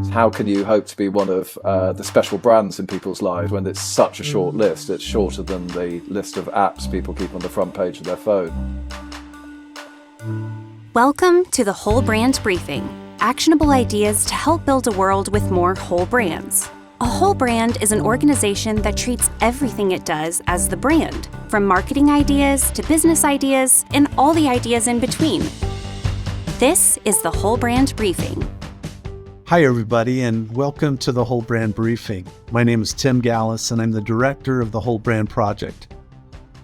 How can you hope to be one of the special brands in people's lives when it's such a short list? It's shorter than the list of apps people keep on the front page of their phone. Welcome to the Whole Brand Briefing, actionable ideas to help build a world with more whole brands. A whole brand is an organization that treats everything it does as the brand, from marketing ideas to business ideas and all the ideas in between. This is the Whole Brand Briefing. Hi, everybody, and welcome to the Whole Brand Briefing. My name is Tim Gallus, and I'm the director of the Whole Brand Project.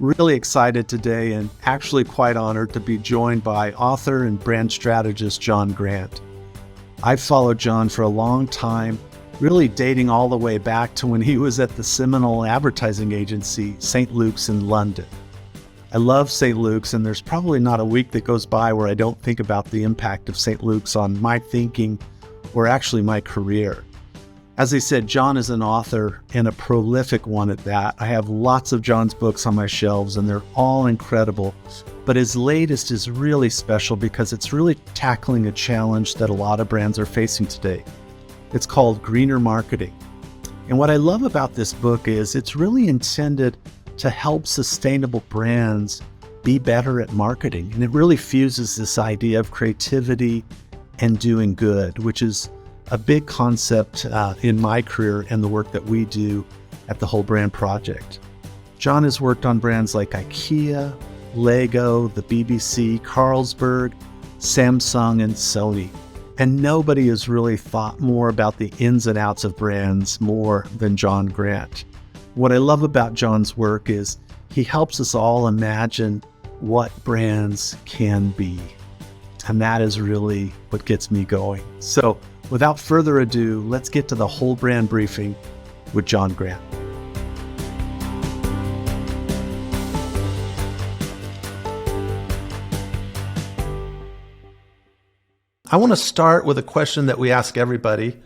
Really excited today and actually quite honored to be joined by author and brand strategist John Grant. I've followed John for a long time, really dating all the way back to when he was at the seminal advertising agency, St. Luke's in London. I love St. Luke's, and there's probably not a week that goes by where I don't think about the impact of St. Luke's on my thinking or actually my career. As I said, John is an author and a prolific one at that. I have lots of John's books on my shelves and they're all incredible, but his latest is really special because it's really tackling a challenge that a lot of brands are facing today. It's called greener marketing. And what I love about this book is it's really intended to help sustainable brands be better at marketing. And it really fuses this idea of creativity and doing good, which is a big concept in my career and the work that we do at the Whole Brand Project. John has worked on brands like IKEA, Lego, the BBC, Carlsberg, Samsung, and Sony. And nobody has really thought more about the ins and outs of brands more than John Grant. What I love about John's work is he helps us all imagine what brands can be. And that is really what gets me going. So without further ado, let's get to the Whole Brand Briefing with John Grant. I want to start with a question that we ask everybody.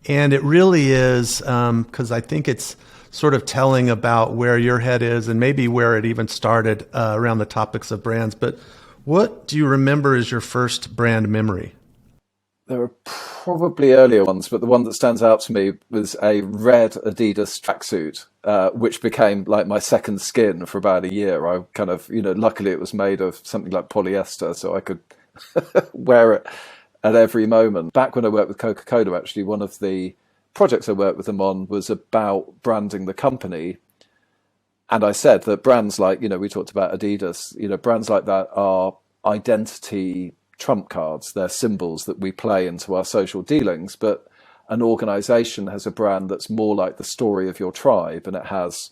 And it really is, because I think it's sort of telling about where your head is and maybe where it even started around the topics of brands. But what do you remember as your first brand memory? There are probably earlier ones, but the one that stands out to me was a red Adidas tracksuit, which became like my second skin for about a year. I kind of, luckily it was made of something like polyester, so I could wear it at every moment. Back when I worked with Coca-Cola, actually, one of the projects I worked with them on was about branding the company. And I said that brands like, we talked about Adidas, brands like that are identity trump cards. They're symbols that we play into our social dealings. But an organization has a brand that's more like the story of your tribe, and it has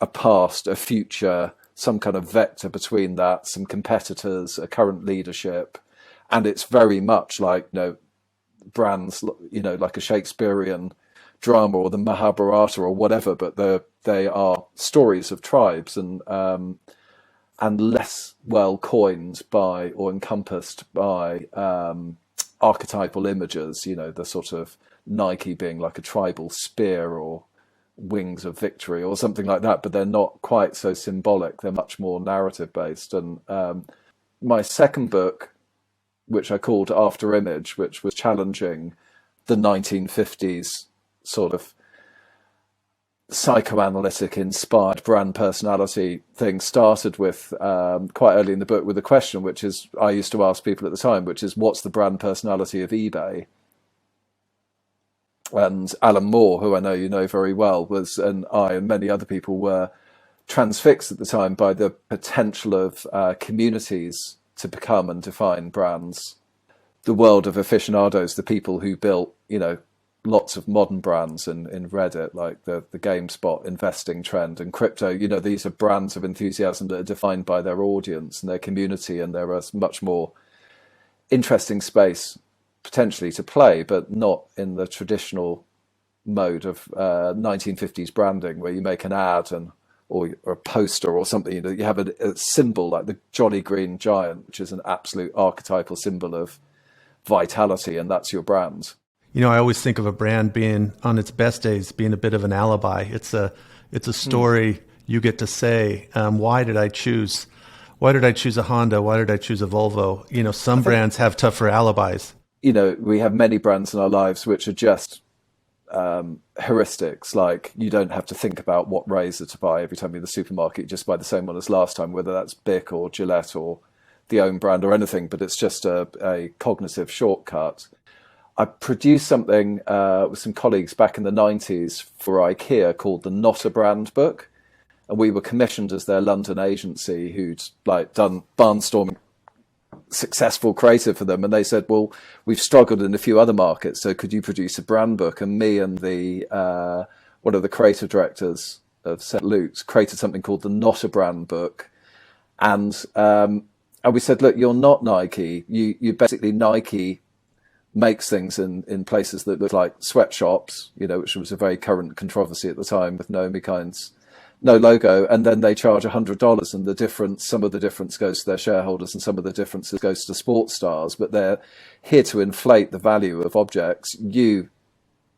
a past, a future, some kind of vector between that, some competitors, a current leadership. And it's very much like, brands, like a Shakespearean drama or the Mahabharata or whatever, but they are stories of tribes and less well coined by or encompassed by archetypal images, the sort of Nike being like a tribal spear or wings of victory or something like that, but they're not quite so symbolic. They're much more narrative based. And my second book, which I called After Image, which was challenging the 1950s sort of psychoanalytic inspired brand personality thing, started with quite early in the book with a question, which is I used to ask people at the time, which is, what's the brand personality of eBay? And Alan Moore, who I know you know very well, and I and many other people were transfixed at the time by the potential of communities to become and define brands. The world of aficionados, the people who built, lots of modern brands in Reddit, like the GameSpot investing trend and crypto, these are brands of enthusiasm that are defined by their audience and their community, and they're a much more interesting space potentially to play, but not in the traditional mode of 1950s branding where you make an ad or a poster or something. You have a symbol like the Jolly Green Giant, which is an absolute archetypal symbol of vitality, and that's your brand. I always think of a brand being on its best days being a bit of an alibi. It's a story you get to say, why did I choose a Honda? Why did I choose a Volvo? Some brands have tougher alibis. we have many brands in our lives which are just heuristics, like you don't have to think about what razor to buy every time you're in the supermarket. You just buy the same one as last time, whether that's Bic or Gillette or the own brand or anything, but it's just a cognitive shortcut. I produced something with some colleagues back in the 90s for IKEA called the Not a Brand book. And we were commissioned as their London agency who'd like done barnstorming successful creative for them. And they said, well, we've struggled in a few other markets, so could you produce a brand book? And me and the one of the creative directors of St. Luke's created something called the Not a Brand book. And we said, look, you're not Nike. You basically, Nike makes things in places that look like sweatshops, which was a very current controversy at the time with Naomi Kind's no logo, and then they charge $100, and the difference, some of the difference goes to their shareholders and some of the differences goes to sports stars, but they're here to inflate the value of objects. You,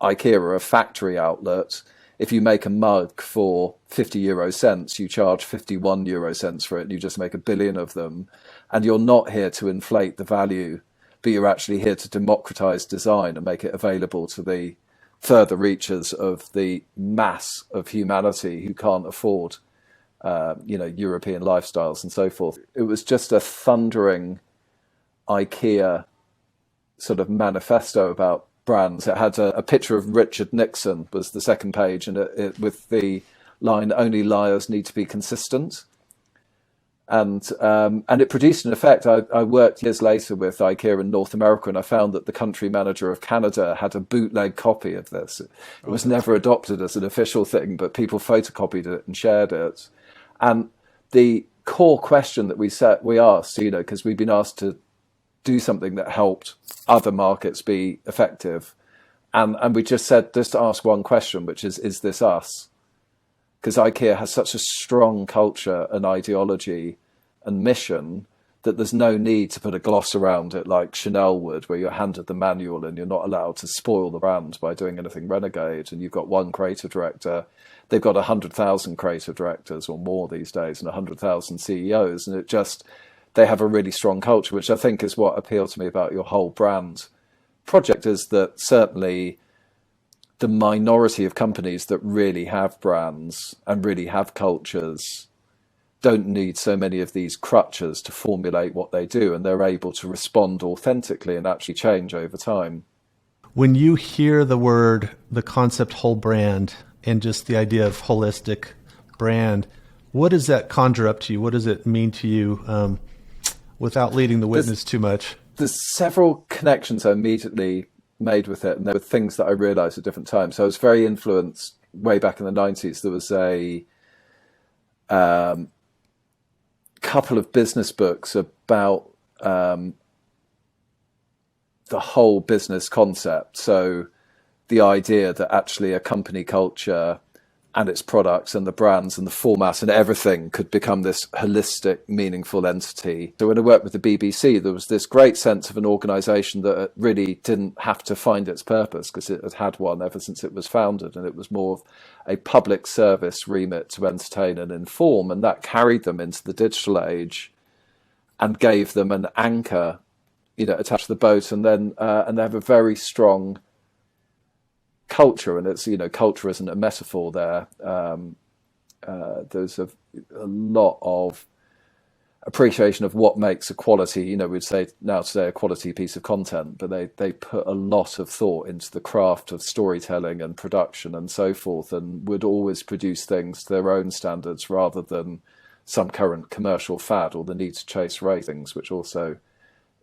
IKEA, are a factory outlet. If you make a mug for 50 euro cents, you charge 51 euro cents for it, and you just make a billion of them. And you're not here to inflate the value, but you're actually here to democratize design and make it available to the further reaches of the mass of humanity who can't afford, European lifestyles and so forth. It was just a thundering IKEA sort of manifesto about brands. It had a picture of Richard Nixon was the second page, and it with the line, "Only liars need to be consistent." And it produced an effect. I worked years later with IKEA in North America, and I found that the country manager of Canada had a bootleg copy of this. It was never adopted as an official thing, but people photocopied it and shared it. And the core question that we asked, because we've been asked to do something that helped other markets be effective, and we just said, just ask one question, which is this us? Because IKEA has such a strong culture and ideology and mission that there's no need to put a gloss around it like Chanel would, where you're handed the manual and you're not allowed to spoil the brand by doing anything renegade. And you've got one creative director. They've got 100,000 creative directors or more these days and 100,000 CEOs. And they have a really strong culture, which I think is what appealed to me about your whole brand project, is that certainly the minority of companies that really have brands and really have cultures don't need so many of these crutches to formulate what they do, and they're able to respond authentically and actually change over time. When you hear the concept whole brand, and just the idea of holistic brand, what does that conjure up to you? What does it mean to you, without leading the witness too much? There's several connections I immediately made with it, and there were things that I realized at different times. So I was very influenced way back in the 90s. There was a couple of business books about the whole business concept. So the idea that actually a company culture and its products and the brands and the format and everything could become this holistic, meaningful entity. So when I worked with the BBC, there was this great sense of an organisation that really didn't have to find its purpose, because it had had one ever since it was founded, and it was more of a public service remit to entertain and inform, and that carried them into the digital age and gave them an anchor, attached to the boat, and then and they have a very strong culture, and it's culture isn't a metaphor there. There's a lot of appreciation of what makes a quality, we'd say now today a quality piece of content, but they put a lot of thought into the craft of storytelling and production and so forth, and would always produce things to their own standards rather than some current commercial fad or the need to chase ratings, which also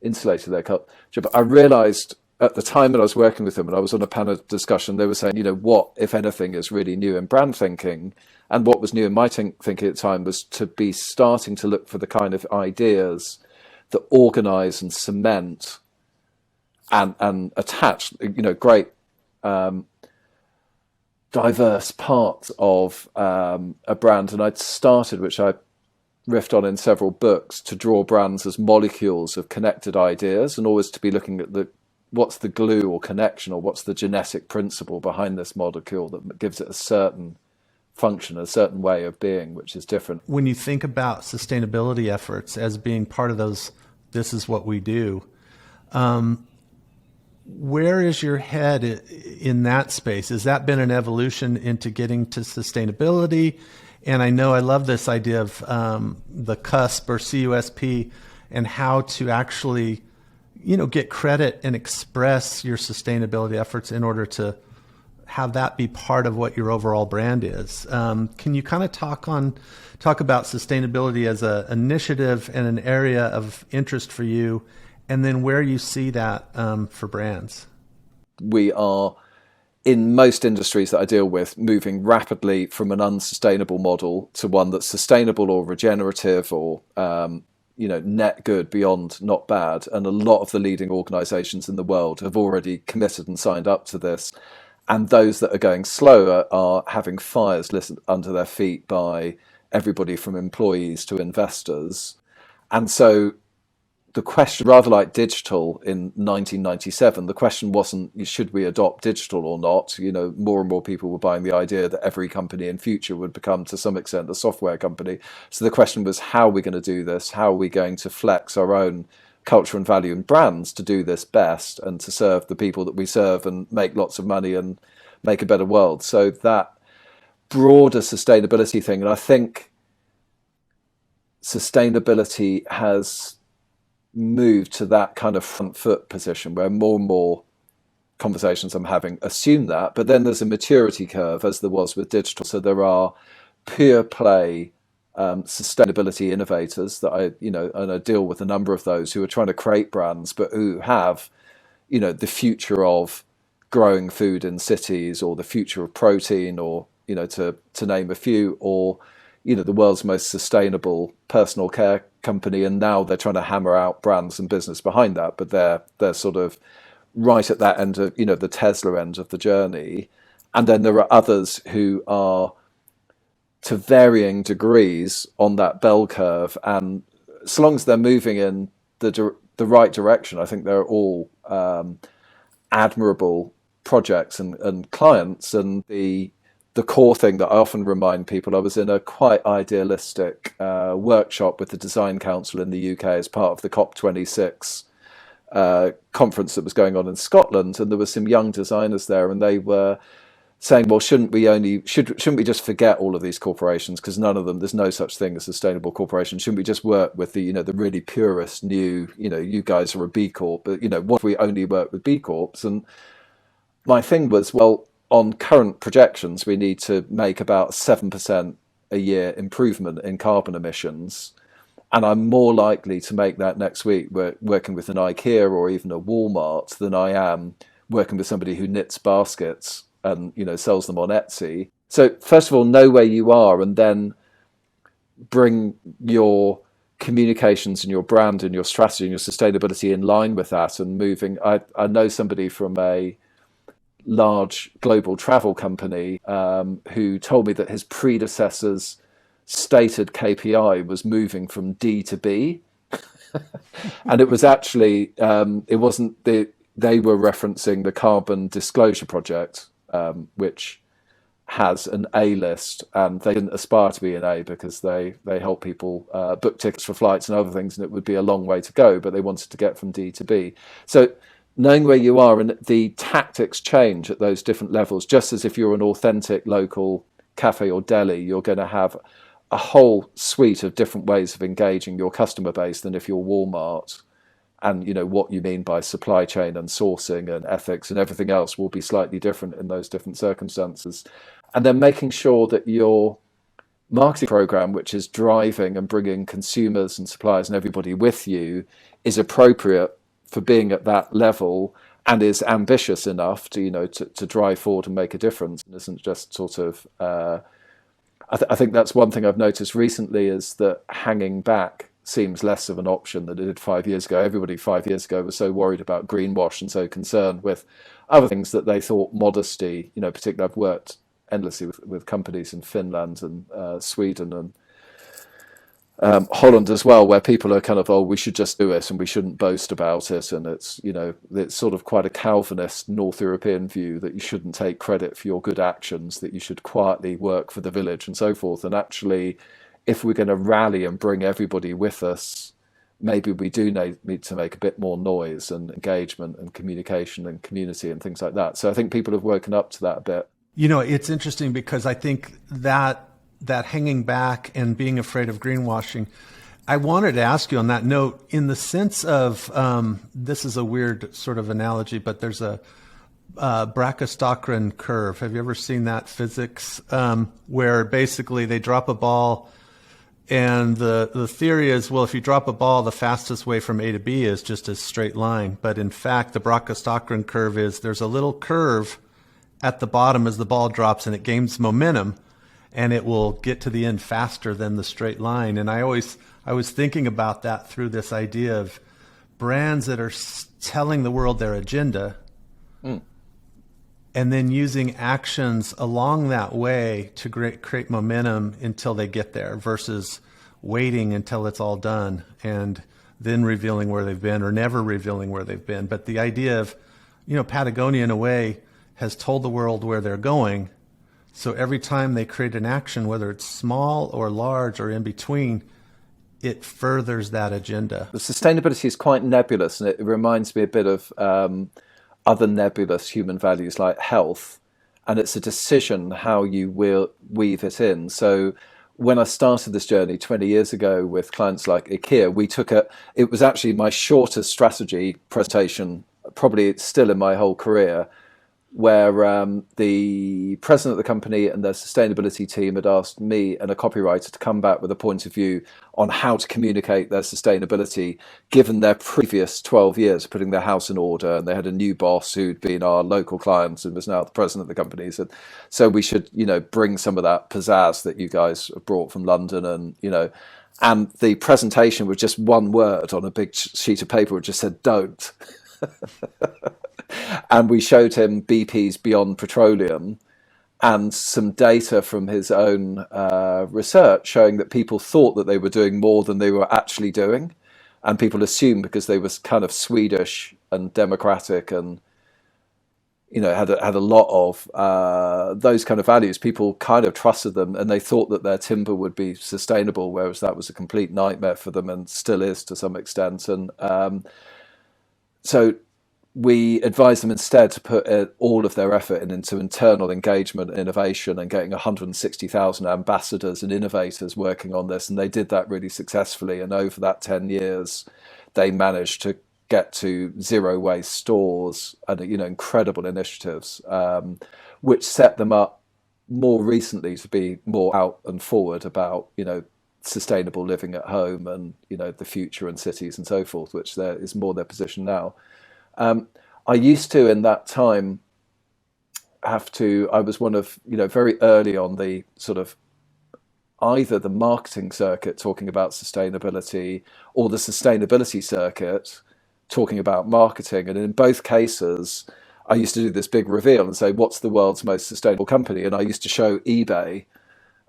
insulated their culture. But I realized at the time that I was working with them, and I was on a panel discussion, they were saying, what, if anything, is really new in brand thinking? And what was new in my thinking at the time was to be starting to look for the kind of ideas that organize and cement and attach, great diverse parts of a brand. And I'd started, which I riffed on in several books, to draw brands as molecules of connected ideas, and always to be looking at what's the glue or connection, or what's the genetic principle behind this molecule that gives it a certain function, a certain way of being, which is different. When you think about sustainability efforts as being part of those, this is what we do, Where is your head in that space? Has that been an evolution into getting to sustainability? And I know I love this idea of the CUSP or CUSP and how to actually, get credit and express your sustainability efforts in order to have that be part of what your overall brand is. Can you kind of talk about sustainability as an initiative and an area of interest for you, and then where you see that for brands? We are, in most industries that I deal with, moving rapidly from an unsustainable model to one that's sustainable or regenerative or net good beyond not bad. And a lot of the leading organizations in the world have already committed and signed up to this. And those that are going slower are having fires lit under their feet by everybody from employees to investors. And so the question, rather like digital in 1997, the question wasn't, should we adopt digital or not? More and more people were buying the idea that every company in future would become, to some extent, a software company. So the question was, how are we going to do this? How are we going to flex our own culture and value and brands to do this best and to serve the people that we serve and make lots of money and make a better world? So that broader sustainability thing, and I think sustainability has moved to that kind of front foot position where more and more conversations I'm having assume that, but then there's a maturity curve, as there was with digital. So there are pure play sustainability innovators that and I deal with a number of those who are trying to create brands, but who have, the future of growing food in cities, or the future of protein, or, to name a few, or, the world's most sustainable personal care company. And now they're trying to hammer out brands and business behind that, but they're sort of right at that end of, the Tesla end of the journey. And then there are others who are, to varying degrees, on that bell curve, and so long as they're moving in the right direction, I think they're all admirable projects and clients. And the core thing that I often remind people, I was in a quite idealistic workshop with the Design Council in the UK as part of the COP26 conference that was going on in Scotland, and there were some young designers there, and they were saying, well, shouldn't we just forget all of these corporations, because none of them, there's no such thing as sustainable corporations. Shouldn't we just work with the the really purest new, you guys are a B Corp, but what if we only work with B Corps? And my thing was, well, on current projections, we need to make about 7% a year improvement in carbon emissions. And I'm more likely to make that next week working with an IKEA or even a Walmart than I am working with somebody who knits baskets and sells them on Etsy. So first of all, know where you are, and then bring your communications and your brand and your strategy and your sustainability in line with that, and moving. I know somebody from a large global travel company who told me that his predecessor's stated KPI was moving from D to B. And it was actually, it wasn't, they were referencing the Carbon Disclosure Project, which has an A list, and they didn't aspire to be an A because they help people book tickets for flights and other things, and it would be a long way to go, but they wanted to get from D to B. So knowing where you are, and the tactics change at those different levels, just as if you're an authentic local cafe or deli, you're going to have a whole suite of different ways of engaging your customer base than if you're Walmart. And what you mean by supply chain and sourcing and ethics and everything else will be slightly different in those different circumstances. And then making sure that your marketing program, which is driving and bringing consumers and suppliers and everybody with you, is appropriate for being at that level and is ambitious enough to to drive forward and make a difference, and isn't just sort of I think that's one thing I've noticed recently, is that hanging back seems less of an option than it did 5 years ago. Everybody 5 years ago was so worried about greenwash and so concerned with other things that they thought modesty, particularly I've worked endlessly with companies in Finland and Sweden and Holland as well, where people are kind of, oh, we should just do it and we shouldn't boast about it. And it's, it's sort of quite a Calvinist North European view that you shouldn't take credit for your good actions, that you should quietly work for the village and so forth. And actually, if we're going to rally and bring everybody with us, maybe we do need to make a bit more noise and engagement and communication and community and things like that. So I think people have woken up to that a bit. It's interesting because I think that hanging back and being afraid of greenwashing, I wanted to ask you on that note, in the sense of, this is a weird sort of analogy, but there's a Brachistochrone curve. Have you ever seen that physics? Where basically they drop a ball, and the theory is, well, if you drop a ball, the fastest way from A to B is just a straight line. But in fact, the Brachistochrone curve is there's a little curve at the bottom as the ball drops, and it gains momentum, and it will get to the end faster than the straight line. And I was thinking about that through this idea of brands that are telling the world their agenda, and then using actions along that way to create momentum until they get there, versus waiting until it's all done and then revealing where they've been, or never revealing where they've been. But the idea of, Patagonia in a way has told the world where they're going. So every time they create an action, whether it's small or large or in between, it furthers that agenda. The sustainability is quite nebulous, and it reminds me a bit of other nebulous human values like health, and it's a decision how you will weave it in. So when I started this journey 20 years ago with clients like IKEA, it was actually my shortest strategy presentation, probably still in my whole career, where the president of the company and their sustainability team had asked me and a copywriter to come back with a point of view on how to communicate their sustainability, given their previous 12 years of putting their house in order. And they had a new boss who'd been our local client and was now the president of the company. So we should, bring some of that pizzazz that you guys have brought from London. And the presentation was just one word on a big sheet of paper, which just said, "Don't." And we showed him BP's Beyond Petroleum and some data from his own research showing that people thought that they were doing more than they were actually doing. And people assumed, because they were kind of Swedish and democratic and, had a lot of those kind of values, people kind of trusted them, and they thought that their timber would be sustainable, whereas that was a complete nightmare for them and still is to some extent. And so we advised them instead to put all of their effort into internal engagement and innovation, and getting 160,000 ambassadors and innovators working on this. And they did that really successfully. And over that 10 years, they managed to get to zero waste stores and, incredible initiatives, which set them up more recently to be more out and forward about, sustainable living at home and, the future and cities and so forth, which there is more their position now. I used to, in that time, I was one of, very early on the sort of either the marketing circuit talking about sustainability or the sustainability circuit talking about marketing. And in both cases, I used to do this big reveal and say, what's the world's most sustainable company? And I used to show eBay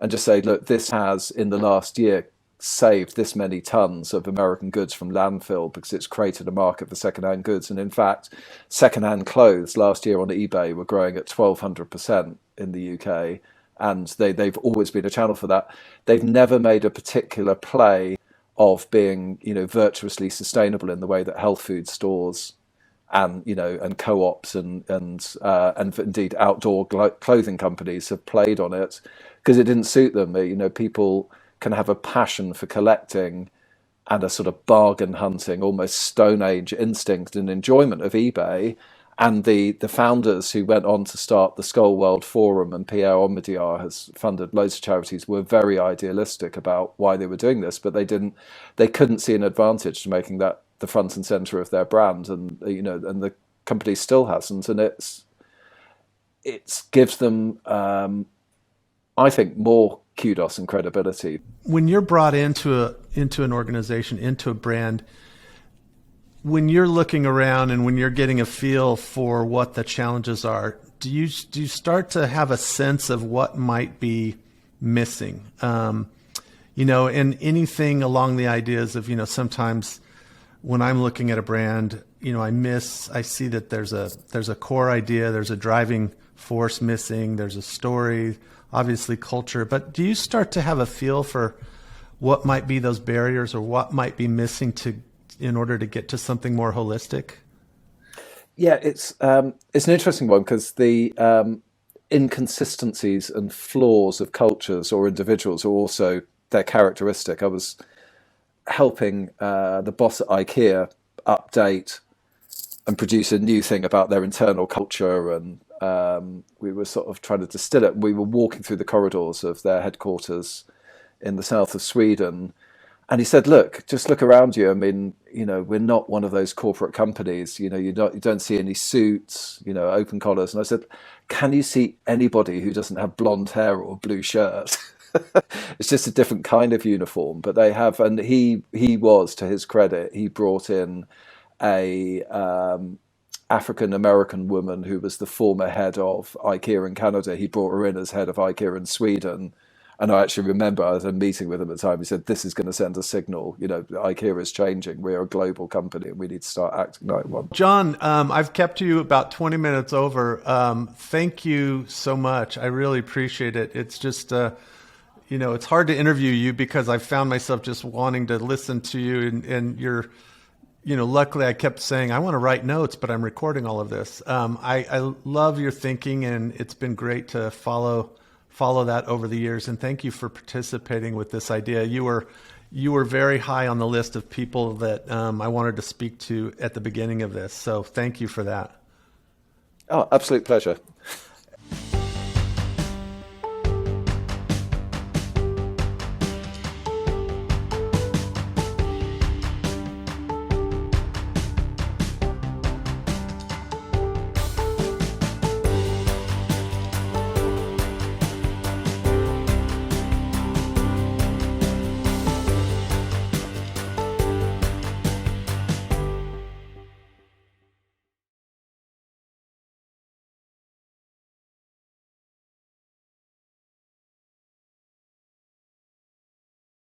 and just say, look, this has in the last year saved this many tons of American goods from landfill because it's created a market for secondhand goods. And in fact, secondhand clothes last year on eBay were growing at 1,200% in the UK. And they've always been a channel for that. They've never made a particular play of being, virtuously sustainable in the way that health food stores and, and co-ops and indeed outdoor clothing companies have played on it, because it didn't suit them. People can have a passion for collecting and a sort of bargain hunting, almost Stone Age instinct and enjoyment of eBay. And the founders who went on to start the Skull World Forum, and Pierre Omidyar has funded loads of charities, were very idealistic about why they were doing this, but they couldn't see an advantage to making that the front and center of their brand. And, and the company still hasn't. And it gives them, I think, more kudos and credibility. When you're brought into an organization, into a brand, when you're looking around and when you're getting a feel for what the challenges are, do you start to have a sense of what might be missing? And anything along the ideas of, sometimes when I'm looking at a brand, I see that there's a core idea, there's a driving force missing, there's a story, obviously culture, but do you start to have a feel for what might be those barriers or what might be missing in order to get to something more holistic? Yeah, it's an interesting one because the inconsistencies and flaws of cultures or individuals are also their characteristic. I was helping the boss at IKEA update and produce a new thing about their internal culture, and we were sort of trying to distill it. We were walking through the corridors of their headquarters in the south of Sweden, and he said, "Look, just look around you. I mean, we're not one of those corporate companies. You don't see any suits, open collars." And I said, "Can you see anybody who doesn't have blonde hair or a blue shirt?" It's just a different kind of uniform, but they have. And he was, to his credit, he brought in a African American woman who was the former head of IKEA in Canada. He brought her in as head of IKEA in Sweden. And I actually remember I was in a meeting with him at the time. He said, "This is going to send a signal. IKEA is changing. We're a global company and we need to start acting like one." John, I've kept you about 20 minutes over. Thank you so much. I really appreciate it. It's just, it's hard to interview you because I found myself just wanting to listen to you, and you're, luckily I kept saying, I want to write notes, but I'm recording all of this. I love your thinking, and it's been great to follow that over the years. And thank you for participating with this idea. You were very high on the list of people that I wanted to speak to at the beginning of this. So thank you for that. Oh, absolute pleasure.